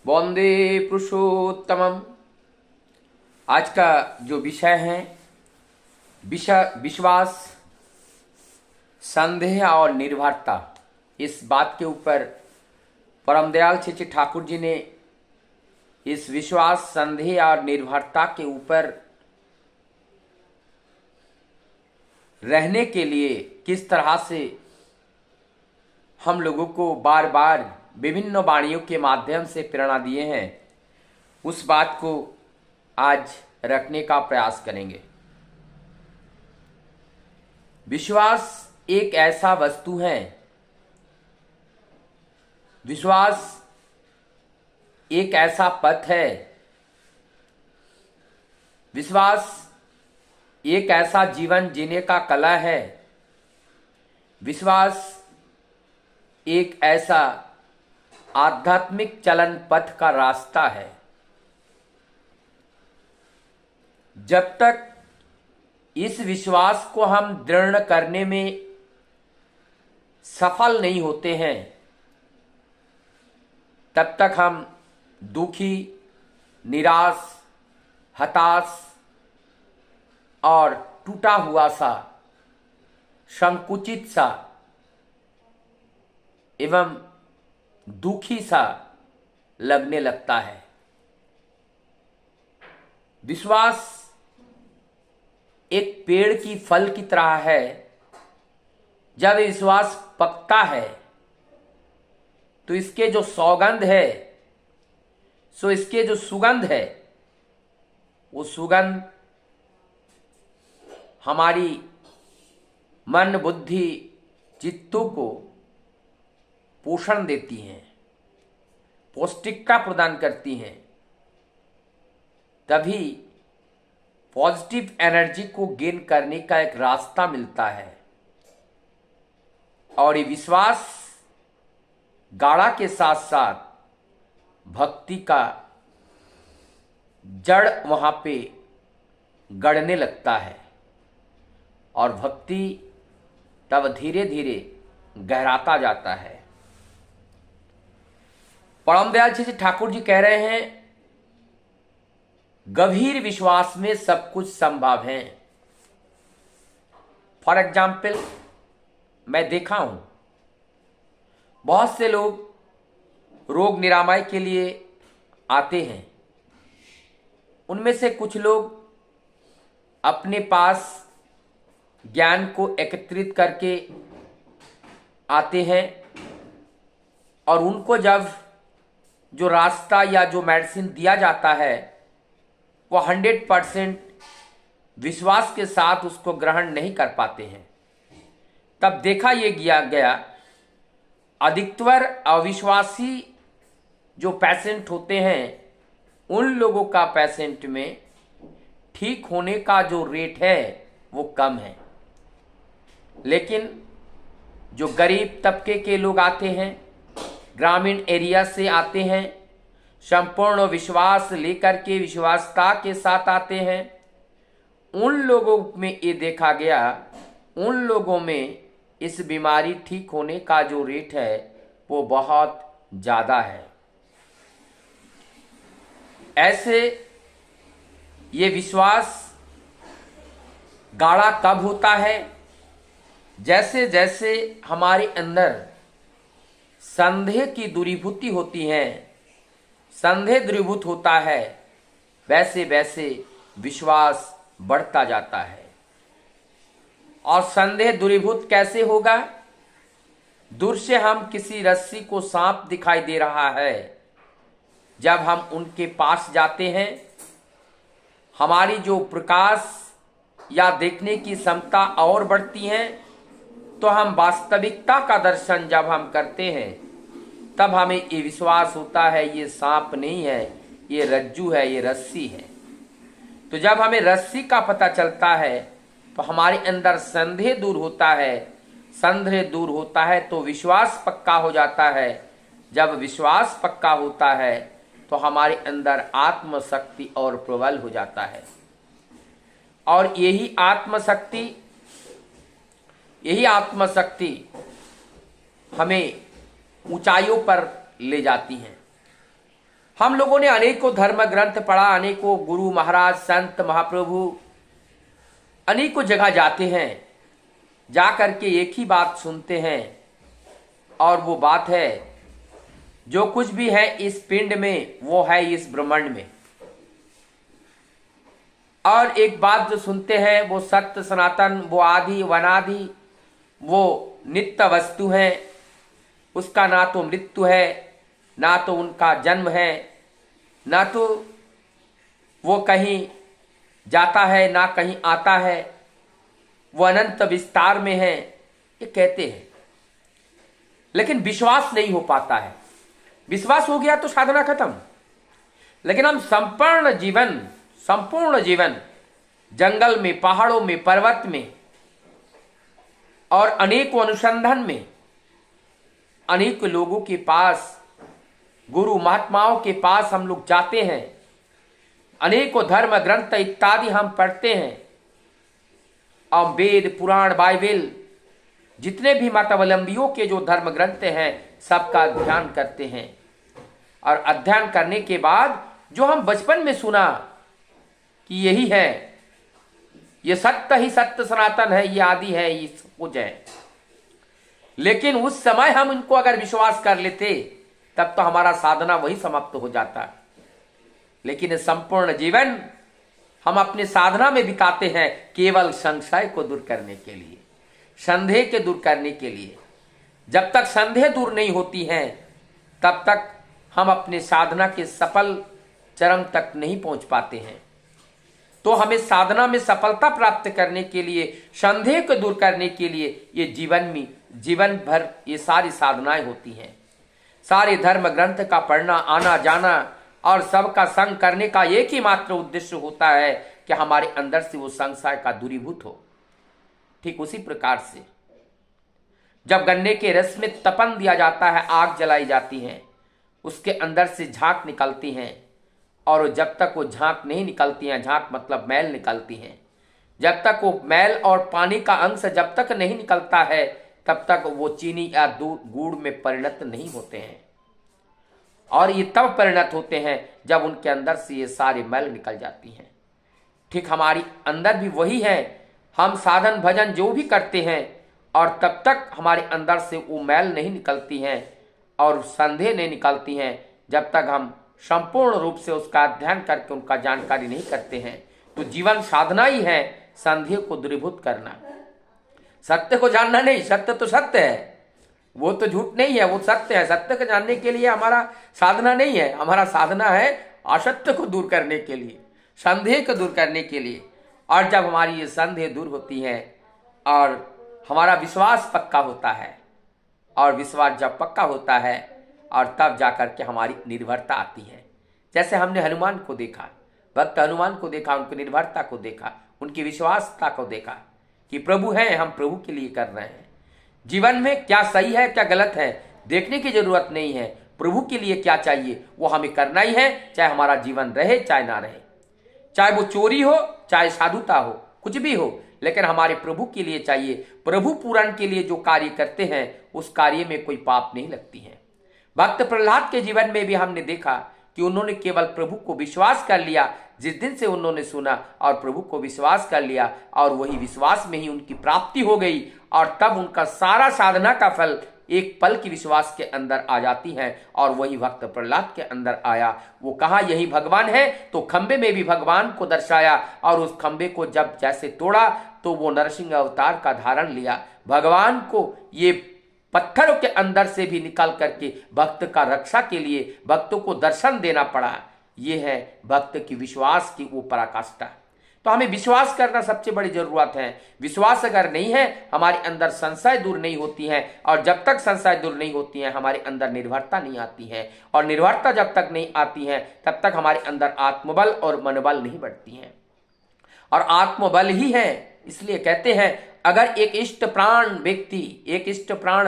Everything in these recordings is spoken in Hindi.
वंदे पुरुषोत्तमम। आज का जो विषय है विश्वास, संदेह और निर्भरता, इस बात के ऊपर परम दयाल श्री ठाकुर जी ने इस विश्वास, संदेह और निर्भरता के ऊपर रहने के लिए किस तरह से हम लोगों को बार बार विभिन्न वाणियों के माध्यम से प्रेरणा दिए हैं, उस बात को आज रखने का प्रयास करेंगे। विश्वास एक ऐसा वस्तु है, विश्वास एक ऐसा पथ है, विश्वास एक ऐसा जीवन जीने का कला है, विश्वास एक ऐसा आध्यात्मिक चलन पथ का रास्ता है। जब तक इस विश्वास को हम दृढ़ करने में सफल नहीं होते हैं, तब तक हम दुखी, निराश, हताश और टूटा हुआ सा, संकुचित सा एवं दुखी सा लगने लगता है। विश्वास एक पेड़ की फल की तरह है। जब विश्वास पकता है तो इसके जो सौगंध है, इसके जो सुगंध है, वो सुगंध हमारी मन, बुद्धि, चित्तों को पोषण देती हैं, पौष्टिकता प्रदान करती हैं। तभी पॉजिटिव एनर्जी को गेन करने का एक रास्ता मिलता है। और ये विश्वास गाढ़ा के साथ साथ भक्ति का जड़ वहां पे गड़ने लगता है और भक्ति तब धीरे धीरे गहराता जाता है। परम दयाल श्री ठाकुर जी कह रहे हैं, गंभीर विश्वास में सब कुछ संभव है। फॉर एग्जाम्पल, मैं देखा हूं बहुत से लोग रोग निरामय के लिए आते हैं। उनमें से कुछ लोग अपने पास ज्ञान को एकत्रित करके आते हैं और उनको जब जो रास्ता या जो मेडिसिन दिया जाता है वो 100% विश्वास के साथ उसको ग्रहण नहीं कर पाते हैं। तब देखा ये गया अधिकतर अविश्वासी जो पेशेंट होते हैं, उन लोगों का पेशेंट में ठीक होने का जो रेट है वो कम है। लेकिन जो गरीब तबके के लोग आते हैं, ग्रामीण एरिया से आते हैं, संपूर्ण विश्वास लेकर के विश्वासता के साथ आते हैं, उन लोगों में ये देखा गया, उन लोगों में इस बीमारी ठीक होने का जो रेट है वो बहुत ज़्यादा है। ऐसे ये विश्वास गाढ़ा कब होता है? जैसे जैसे हमारे अंदर संदेह की दूरीभूति होती है, संदेह दूरीभूत होता है, वैसे वैसे विश्वास बढ़ता जाता है। और संदेह दूरीभूत कैसे होगा? दूर से हम किसी रस्सी को सांप दिखाई दे रहा है, जब हम उनके पास जाते हैं, हमारी जो प्रकाश या देखने की क्षमता और बढ़ती है, तो हम वास्तविकता का दर्शन जब हम करते हैं, तब हमें ये विश्वास होता है ये सांप नहीं है, ये रज्जू है, ये रस्सी है। तो जब हमें रस्सी का पता चलता है तो हमारे अंदर संदेह दूर होता है, संदेह दूर होता है तो विश्वास पक्का हो जाता है। जब विश्वास पक्का होता है तो हमारे अंदर आत्मशक्ति और प्रबल हो जाता है। और यही आत्मशक्ति हमें ऊंचाइयों पर ले जाती हैं। हम लोगों ने अनेकों धर्म ग्रंथ पढ़ा, अनेकों गुरु महाराज संत महाप्रभु अनेकों जगह जाते हैं, जा करके एक ही बात सुनते हैं, और वो बात है जो कुछ भी है इस पिंड में वो है इस ब्रह्मांड में। और एक बात जो सुनते हैं वो सत्य सनातन, वो आदि वनादि, वो नित्य वस्तु है, उसका ना तो मृत्यु है, ना तो उनका जन्म है, ना तो वो कहीं जाता है ना कहीं आता है, वो अनंत विस्तार में है, ये कहते हैं। लेकिन विश्वास नहीं हो पाता है। विश्वास हो गया तो साधना खत्म। लेकिन हम संपूर्ण जीवन जंगल में, पहाड़ों में, पर्वत में और अनेकों अनुसंधान में, अनेक लोगों के पास, गुरु महात्माओं के पास हम लोग जाते हैं, अनेकों धर्म ग्रंथ इत्यादि हम पढ़ते हैं, और वेद पुराण बाइबल जितने भी मतावलंबियों के जो धर्म ग्रंथ हैं सबका अध्ययन करते हैं। और अध्ययन करने के बाद जो हम बचपन में सुना कि यही है, ये सत्य ही सत्य सनातन है, ये आदि है, ये कुछ है, लेकिन उस समय हम इनको अगर विश्वास कर लेते तब तो हमारा साधना वही समाप्त हो जाता। लेकिन संपूर्ण जीवन हम अपने साधना में बिताते हैं केवल संशय को दूर करने के लिए, संदेह के दूर करने के लिए। जब तक संदेह दूर नहीं होती है तब तक हम अपने साधना के सफल चरम तक नहीं पहुंच पाते हैं। तो हमें साधना में सफलता प्राप्त करने के लिए, संदेह को दूर करने के लिए ये जीवन भर ये सारी साधनाएं होती हैं। सारे धर्म ग्रंथ का पढ़ना, आना जाना और सबका संग करने का एक ही मात्र उद्देश्य होता है कि हमारे अंदर से वो संशय का दूरीभूत हो। ठीक उसी प्रकार से जब गन्ने के रस में तपन दिया जाता है, आग जलाई जाती है, उसके अंदर से झाग निकलती हैं, और जब तक वो झाग नहीं निकलती हैं, झाग मतलब मैल निकलती हैं, जब तक वो मैल और पानी का अंश जब तक नहीं निकलता है तब तक वो चीनी या गुड़ में परिणत नहीं होते हैं। और ये तब परिणत होते हैं जब उनके अंदर से ये सारे मैल निकल जाती हैं। ठीक हमारी अंदर भी वही है। हम साधन भजन जो भी करते हैं और तब तक हमारे अंदर से वो मैल नहीं निकलती हैं और संदेह नहीं निकलती हैं जब तक हम संपूर्ण रूप से उसका अध्ययन करके उनका जानकारी नहीं करते हैं। तो जीवन साधना ही है संदेह को दूरीभूत करना, सत्य को जानना नहीं। सत्य तो सत्य है, वो तो झूठ नहीं है, वो सत्य है। सत्य को जानने के लिए हमारा साधना नहीं है, हमारा साधना है असत्य को दूर करने के लिए, संदेह को दूर करने के लिए। और जब हमारी ये संदेह दूर होती है और हमारा विश्वास पक्का होता है, और विश्वास जब पक्का होता है और तब जाकर के हमारी निर्भरता आती है। जैसे हमने हनुमान को देखा, भक्त हनुमान को देखा, उनकी निर्भरता को देखा, उनकी विश्वासता को देखा कि प्रभु हैं, हम प्रभु के लिए कर रहे हैं। जीवन में क्या सही है क्या गलत है देखने की जरूरत नहीं है, प्रभु के लिए क्या चाहिए वो हमें करना ही है, चाहे हमारा जीवन रहे चाहे ना रहे, चाहे वो चोरी हो चाहे साधुता हो, कुछ भी हो, लेकिन हमारे प्रभु के लिए चाहिए। प्रभु पूरण के लिए जो कार्य करते हैं उस कार्य में कोई पाप नहीं लगती है। भक्त प्रहलाद के जीवन में भी हमने देखा कि उन्होंने केवल प्रभु को विश्वास कर लिया। जिस दिन से उन्होंने सुना और प्रभु को विश्वास कर लिया, और वही विश्वास में ही उनकी प्राप्ति हो गई, और तब उनका सारा साधना का फल एक पल की विश्वास के अंदर आ जाती है। और वही भक्त प्रहलाद के अंदर आया। वो कहा यही भगवान है, तो खंबे में भी भगवान को दर्शाया, और उस खंबे को जब जैसे तोड़ा तो वो नरसिंह अवतार का धारण लिया। भगवान को ये पत्थरों के अंदर से भी निकाल करके भक्त का रक्षा के लिए भक्तों को दर्शन देना पड़ा। ये है भक्त की विश्वास की वो पराकाष्ठा। तो हमें विश्वास करना सबसे बड़ी जरूरत है। विश्वास अगर नहीं है, हमारे अंदर संशय दूर नहीं होती है, और जब तक संशय दूर नहीं होती है हमारे अंदर निर्भरता नहीं आती है, और निर्भरता जब तक नहीं आती है तब तक हमारे अंदर आत्मबल और मनोबल नहीं बढ़ती है। और आत्मबल ही है, इसलिए कहते हैं अगर एक इष्ट प्राण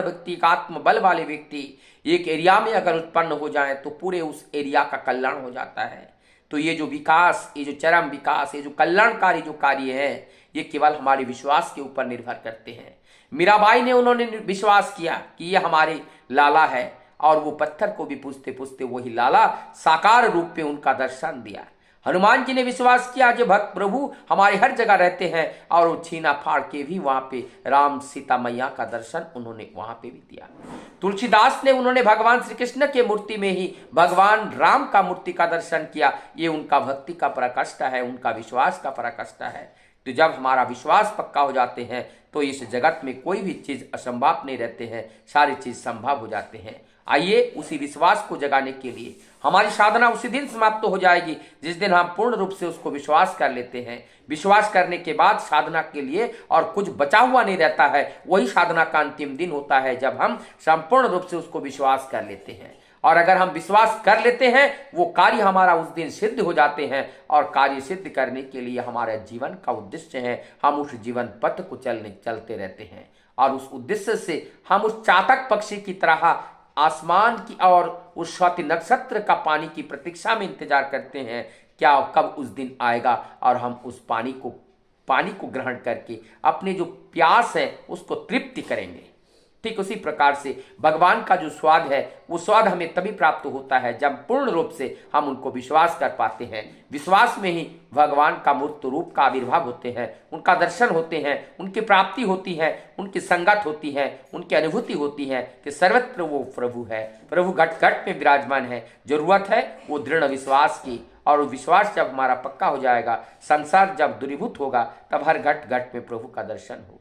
व्यक्ति का आत्मबल वाले व्यक्ति एक एरिया में अगर उत्पन्न हो जाए तो पूरे उस एरिया का कल्याण हो जाता है। तो ये जो विकास, ये जो चरम विकास, ये जो कल्याणकारी जो कार्य है, ये केवल हमारे विश्वास के ऊपर निर्भर करते हैं। मीराबाई ने उन्होंने विश्वास किया कि ये हमारे लाला है, और वो पत्थर को भी पूछते पूछते वही लाला साकार रूप में उनका दर्शन दिया। हनुमान जी ने विश्वास किया जो भक्त प्रभु हमारे हर जगह रहते हैं, और वो छीना फाड़ के भी वहां पे राम सीता मैया का दर्शन उन्होंने वहां पे भी दिया। तुलसीदास ने उन्होंने भगवान श्री कृष्ण के मूर्ति में ही भगवान राम का मूर्ति का दर्शन किया। ये उनका भक्ति का पराकाष्ठा है, उनका विश्वास का पराकाष्ठा है। तो जब हमारा विश्वास पक्का हो जाते हैं तो इस जगत में कोई भी चीज असंभव नहीं रहते हैं, सारी चीज संभव हो जाते हैं। आइए उसी विश्वास को जगाने के लिए हमारी साधना उसी दिन समाप्त हो जाएगी जिस दिन हम पूर्ण रूप से उसको विश्वास कर लेते हैं। विश्वास करने के बाद साधना के लिए और कुछ बचा हुआ नहीं रहता है। वही साधना का अंतिम दिन होता है जब हम संपूर्ण रूप से उसको विश्वास कर लेते हैं। और अगर हम विश्वास कर लेते हैं वो कार्य हमारा उस दिन सिद्ध हो जाते हैं। और कार्य सिद्ध करने के लिए हमारे जीवन का उद्देश्य है, हम उस जीवन पथ को चलते रहते हैं। और उस उद्देश्य से हम उस चातक पक्षी की तरह आसमान की और उस स्वाति नक्षत्र का पानी की प्रतीक्षा में इंतजार करते हैं, क्या कब उस दिन आएगा और हम उस पानी को ग्रहण करके अपने जो प्यास है उसको तृप्ति करेंगे। ठीक उसी प्रकार से भगवान का जो स्वाद है वो स्वाद हमें तभी प्राप्त होता है जब पूर्ण रूप से हम उनको विश्वास कर पाते हैं। विश्वास में ही भगवान का मूर्त रूप का आविर्भाव होते हैं, उनका दर्शन होते हैं, उनकी प्राप्ति होती है, उनकी संगत होती है, उनकी अनुभूति होती है कि सर्वत्र वो प्रभु है, प्रभु घट घट में विराजमान है। जरूरत है वो दृढ़ विश्वास की, और विश्वास जब हमारा पक्का हो जाएगा, संसार जब दूरीभूत होगा, तब हर घट घट में प्रभु का दर्शन होगा।